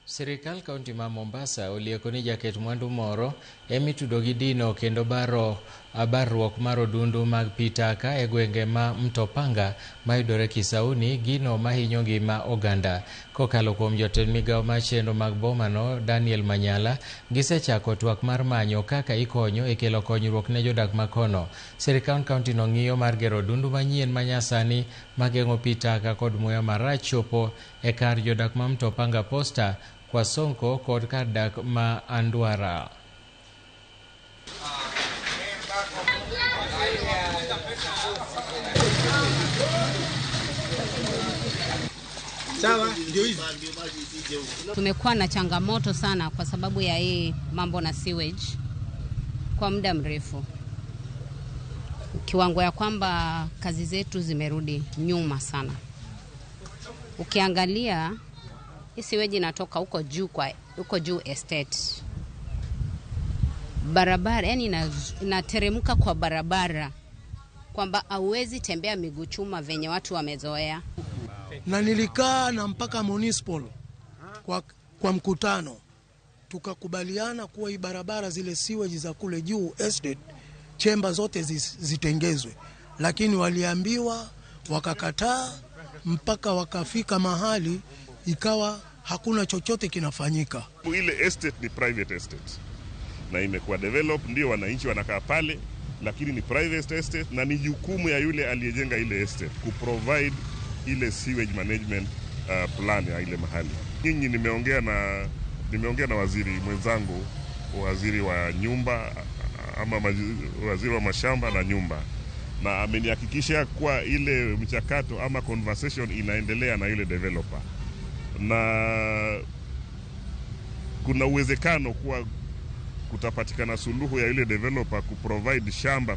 Sirikal kaunti ma Mombasa olieko ni jaket mwandu moro emitudo gi dino kendo barruok mar odundu mag pitaka e gwenge ma Mtopanga mayudore Kisauni, gino mahinyo ngima oganda. Kokalo kuom jotend migawo mar chenro mag bomano Daniel Manyala, gisechako twak mar manyo kaka ikonyo e kelo konyruok ne jodak makono. Sirikal kaunti no ng'iyo mar gero odundu manyien manyasani mageng'o pitaka kod muya marach chopo e kar jodak ma Mtopanga Posta, kwa Sonko kod kar dak ma Andwara. Tumekuwa na changamoto sana kwa sababu ya hii mambo na sewage kwa muda mrefu, kiwango ya kwamba kazi zetu zimerudi nyuma sana. Ukiangalia hii sewage inatoka huko juu estate, barabara yani inateremka kwa barabara kwamba hauwezi tembea miguu chuma venye watu wamezoea. Na nilikaa na mpaka municipal kwa mkutano, tukakubaliana kuwa hii barabara zile sewage za kule juu estate chemba zote zitengezwe, lakini waliambiwa wakakataa, mpaka wakafika mahali ikawa hakuna chochote kinafanyika. Ile estate ni private estate na imekuwa develop, ndio wananchi wanakaa pale, lakini ni private estate na ni jukumu ya yule aliyejenga ile estate kuprovide ile sewage management plan ya ile mahali. Nyinyi nimeongea na waziri mwenzangu, waziri wa nyumba ama waziri wa mashamba na nyumba, na amenihakikishia kuwa ile mchakato ama conversation inaendelea na ile developer, na kuna uwezekano kuwa kutapatikana suluhu ya ile developer kuprovide shamba